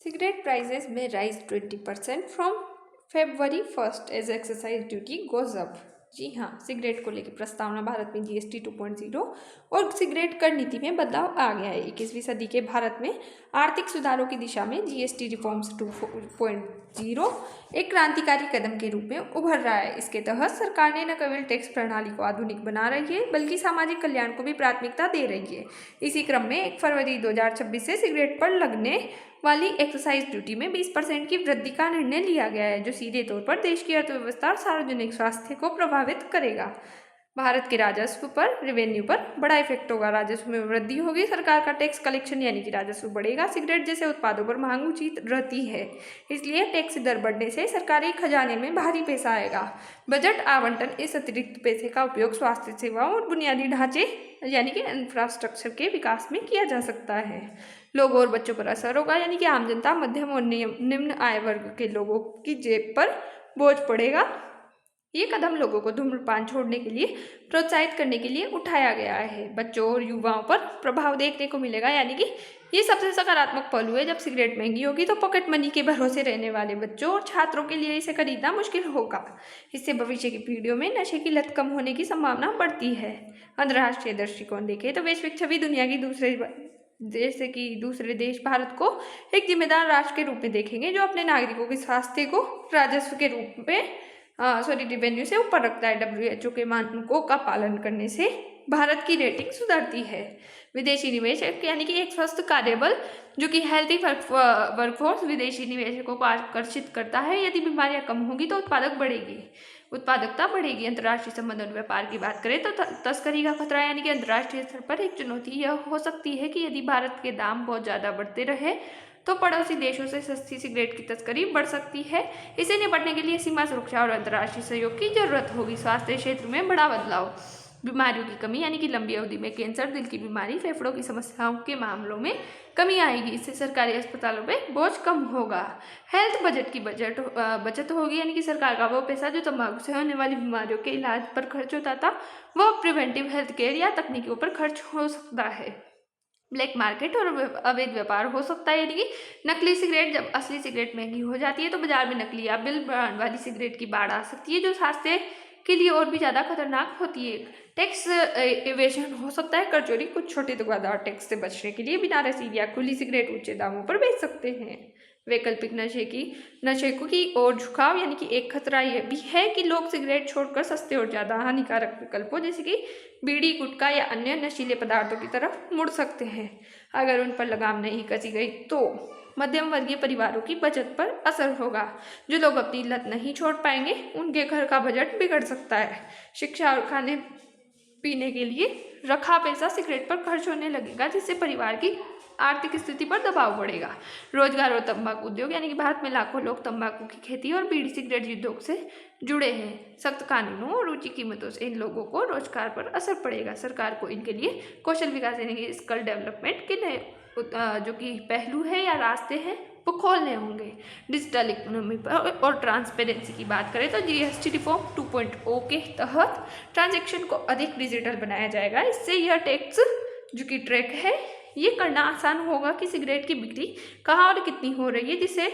Cigarette prices may rise 20% from February 1st as excise duty goes up। जी हाँ, cigarette को लेकर प्रस्तावना भारत में जीएसटी 2.0 और सिगरेट कर नीति में बदलाव आ गया है। 21वीं सदी के भारत में आर्थिक सुधारों की दिशा में जीएसटी रिफॉर्म्स 2.0 एक क्रांतिकारी कदम के रूप में उभर रहा है। इसके तहत सरकार ने न केवल टैक्स प्रणाली को आधुनिक बना रही है बल्कि सामाजिक कल्याण को भी प्राथमिकता दे रही है। इसी क्रम में 1 फरवरी 2026 से सिगरेट पर लगने वाली एक्साइज ड्यूटी में 20% की वृद्धि का निर्णय लिया गया है, जो सीधे तौर पर देश की अर्थव्यवस्था और सार्वजनिक स्वास्थ्य को प्रभावित करेगा। भारत के राजस्व पर, रेवेन्यू पर बड़ा इफेक्ट होगा। राजस्व में वृद्धि होगी, सरकार का टैक्स कलेक्शन यानी कि राजस्व बढ़ेगा। सिगरेट जैसे उत्पादों पर मांग ऊंची रहती है, इसलिए टैक्स दर बढ़ने से सरकारी खजाने में भारी पैसा आएगा। बजट आवंटन इस अतिरिक्त पैसे का उपयोग स्वास्थ्य सेवाओं और बुनियादी ढांचे यानी कि इंफ्रास्ट्रक्चर के विकास में किया जा सकता है। लोगों और बच्चों पर असर होगा, यानी कि आम जनता, मध्यम और निम्न आय वर्ग के लोगों की जेब पर बोझ पड़ेगा। ये कदम लोगों को धूम्रपान छोड़ने के लिए प्रोत्साहित करने के लिए उठाया गया है। बच्चों और युवाओं पर प्रभाव देखने को मिलेगा, यानी कि ये सबसे सकारात्मक पहलू है। जब सिगरेट महंगी होगी तो पॉकेट मनी के भरोसे रहने वाले बच्चों और छात्रों के लिए इसे खरीदना मुश्किल होगा। इससे भविष्य की पीढ़ियों में नशे की लत कम होने की संभावना बढ़ती है। अंतर्राष्ट्रीय दृष्टिकोण देखें तो वैश्विक छवि दुनिया की दूसरे देश भारत को एक जिम्मेदार राष्ट्र के रूप में देखेंगे, जो अपने नागरिकों के स्वास्थ्य को राजस्व के रूप में रेवेन्यू से ऊपर रखता है। WHO के मानकों का पालन करने से भारत की रेटिंग सुधरती है। विदेशी निवेश यानी कि एक स्वस्थ कार्यबल जो कि हेल्थी वर्कफोर्स विदेशी निवेशकों को आकर्षित करता है। यदि बीमारियां कम होगी तो उत्पादकता बढ़ेगी। अंतर्राष्ट्रीय संबंध और व्यापार की बात करें तो तस्करी का खतरा यानी कि अंतर्राष्ट्रीय स्तर पर एक चुनौती यह हो सकती है कि यदि भारत के दाम बहुत ज़्यादा बढ़ते रहे तो पड़ोसी देशों से सस्ती सिगरेट की तस्करी बढ़ सकती है। इसे निपटने के लिए सीमा सुरक्षा और अंतर्राष्ट्रीय सहयोग की जरूरत होगी। स्वास्थ्य क्षेत्र में बड़ा बदलाव, बीमारियों की कमी यानी कि लंबी अवधि में कैंसर, दिल की बीमारी, फेफड़ों की समस्याओं के मामलों में कमी आएगी। इससे सरकारी अस्पतालों में बोझ कम होगा। हेल्थ बजट की बचत होगी, यानी कि सरकार का वो पैसा जो तंबाकू से होने वाली बीमारियों के इलाज पर खर्च होता था वह प्रिवेंटिव हेल्थ केयर या तकनीकों पर खर्च हो सकता है। ब्लैक मार्केट और अवैध व्यापार हो सकता है, यानी कि नकली सिगरेट, जब असली सिगरेट महंगी हो जाती है तो बाजार में नकली या बिल ब्रांड वाली सिगरेट की बाढ़ आ सकती है, जो स्वास्थ्य के लिए और भी ज़्यादा खतरनाक होती है। टैक्स इवेशन हो सकता है, कर चोरी। कुछ छोटे दुकानदार टैक्स से बचने के लिए बिना रसीद या खुली सिगरेट ऊंचे दामों पर बेच सकते हैं। वैकल्पिक नशे की ओर झुकाव यानी कि एक खतरा यह भी है कि लोग सिगरेट छोड़कर सस्ते और ज़्यादा हानिकारक विकल्पों जैसे कि बीड़ी, गुटखा या अन्य नशीले पदार्थों की तरफ मुड़ सकते हैं। अगर उन पर लगाम नहीं कसी गई तो मध्यम वर्गीय परिवारों की बचत पर असर होगा। जो लोग अपनी लत नहीं छोड़ पाएंगे उनके घर का बजट बिगड़ सकता है। शिक्षा और खाने पीने के लिए रखा पैसा सिगरेट पर खर्च होने लगेगा, जिससे परिवार की आर्थिक स्थिति पर दबाव बढ़ेगा। रोजगार और तंबाकू उद्योग यानी कि भारत में लाखों लोग तंबाकू की खेती और बीड़ी सिगरेट उद्योग से जुड़े हैं। सख्त कानूनों और ऊंची कीमतों से इन लोगों को रोजगार पर असर पड़ेगा। सरकार को इनके लिए कौशल विकास यानी कि स्किल डेवलपमेंट के नए जो कि पहलू है या रास्ते हैं वो खोलने होंगे। डिजिटल इकोनॉमी पर और ट्रांसपेरेंसी की बात करें तो जीएसटी रिफॉर्म 2.0 के तहत ट्रांजैक्शन को अधिक डिजिटल बनाया जाएगा। इससे यह टैक्स जो कि ट्रैक है ये करना आसान होगा कि सिगरेट की बिक्री कहाँ और कितनी हो रही है, जिससे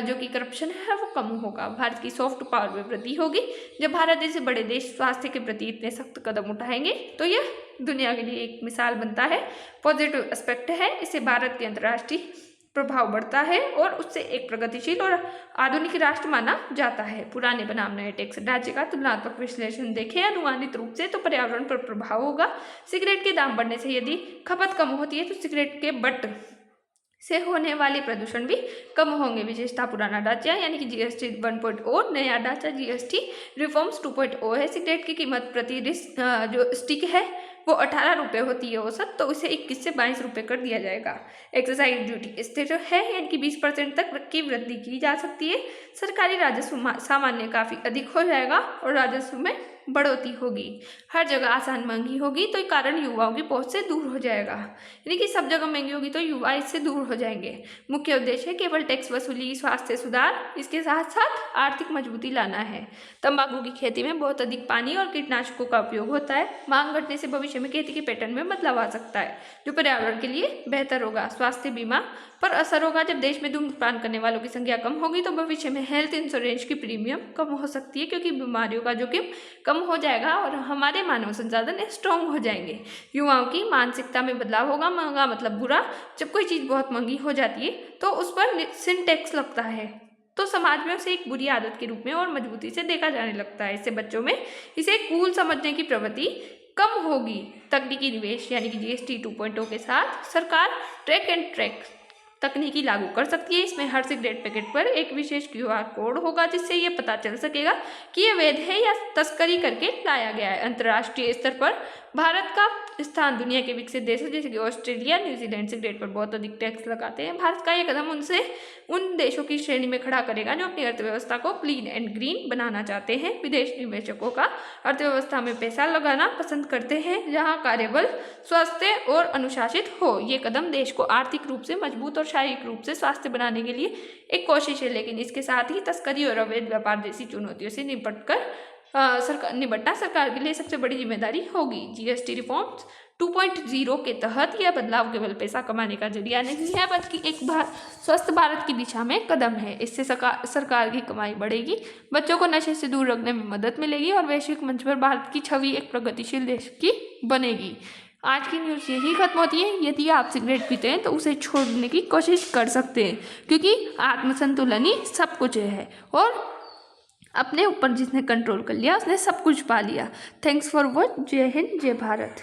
जो कि करप्शन है वो कम होगा। भारत की सॉफ्ट पावर में वृद्धि होगी। जब भारत जैसे बड़े देश स्वास्थ्य के प्रति इतने सख्त कदम उठाएंगे तो यह दुनिया के लिए एक मिसाल बनता है। पॉजिटिव एस्पेक्ट है, इससे भारत के अंतर्राष्ट्रीय प्रभाव बढ़ता है और उससे एक प्रगतिशील और आधुनिक राष्ट्र माना जाता है। पुराने बनाम नए टैक्स ढांचे का तुलनात्मक विश्लेषण देखें अनुमानित रूप से तो पर्यावरण पर प्रभाव होगा। सिगरेट के दाम बढ़ने से यदि खपत कम होती है तो सिगरेट के बट से होने वाले प्रदूषण भी कम होंगे। विशेषता पुराना ढांचा यानी कि जीएसटी 1.0, नया ढांचा जीएसटी रिफॉर्म्स 2.0 है। सिगरेट की कीमत प्रति जो स्टिक है वो 18 रुपये होती है औसत, तो उसे 21 से 22 रुपये कर दिया जाएगा। एक्साइज ड्यूटी स्थिर है यानी कि 20% तक की वृद्धि की जा सकती है। सरकारी राजस्व सामान्य काफ़ी अधिक हो जाएगा और राजस्व में बढ़ोतरी होगी। हर जगह आसान महंगी होगी तो कारण युवाओं की पहुंच से दूर हो जाएगा, यानी कि सब जगह महंगी होगी तो युवा इससे दूर हो जाएंगे। मुख्य उद्देश्य है केवल टैक्स वसूली, स्वास्थ्य सुधार, इसके साथ साथ आर्थिक मजबूती लाना है। तंबाकू की खेती में बहुत अधिक पानी और कीटनाशकों का उपयोग होता है। मांग घटने से भविष्य में खेती के पैटर्न में बदलाव आ सकता है जो पर्यावरण के लिए बेहतर होगा। स्वास्थ्य बीमा पर असर होगा जब देश में धूम्रपान करने वालों की संख्या कम होगी तो भविष्य में हेल्थ इंश्योरेंस की प्रीमियम कम हो सकती है, क्योंकि बीमारियों का जोखिम कम हो जाएगा और हमारे मानव संसाधन स्ट्रांग हो जाएंगे। युवाओं की मानसिकता में बदलाव होगा। महंगा मतलब बुरा। जब कोई चीज़ बहुत महंगी हो जाती है तो उस पर निश्चित टैक्स लगता है, तो समाज में उसे एक बुरी आदत के रूप में और मजबूती से देखा जाने लगता है। इससे बच्चों में इसे कूल समझने की प्रवृत्ति कम होगी। तकनीकी निवेश यानी कि GST 2.0 के साथ सरकार ट्रैक एंड ट्रैक तकनीकी लागू कर सकती है। इसमें हर सिगरेट पैकेट पर एक विशेष QR कोड होगा, जिससे ये पता चल सकेगा कि ये वैध है या तस्करी करके लाया गया है। अंतर्राष्ट्रीय स्तर पर भारत का स्थान दुनिया के विकसित देशों जैसे कि ऑस्ट्रेलिया, न्यूजीलैंड सिगरेट पर बहुत अधिक टैक्स लगाते हैं। भारत का ये कदम उन देशों की श्रेणी में खड़ा करेगा जो अपनी अर्थव्यवस्था को क्लीन एंड ग्रीन बनाना चाहते हैं। विदेश निवेशकों का अर्थव्यवस्था में पैसा लगाना पसंद करते हैं जहां कार्यबल स्वस्थ और अनुशासित हो। ये कदम देश को आर्थिक रूप से मजबूत और शारीरिक रूप से स्वास्थ्य बनाने के लिए एक कोशिश है, लेकिन इसके साथ ही तस्करी और अवैध व्यापार जैसी चुनौतियों से निपटना सरकार के लिए सबसे बड़ी जिम्मेदारी होगी। GST रिफॉर्म्स 2.0 के तहत यह बदलाव केवल पैसा कमाने का जरिया नहीं है, बल्कि एक स्वस्थ भारत की दिशा में कदम है। इससे सरकार की कमाई बढ़ेगी, बच्चों को नशे से दूर रखने में मदद मिलेगी और वैश्विक मंच पर भारत की छवि एक प्रगतिशील देश की बनेगी। आज की न्यूज़ यही खत्म होती है। यदि आप सिगरेट पीते हैं तो उसे छोड़ने की कोशिश कर सकते हैं, क्योंकि आत्मसंतुलन ही सब कुछ है और अपने ऊपर जिसने कंट्रोल कर लिया उसने सब कुछ पा लिया। Thanks for watch. जय हिंद, जय भारत।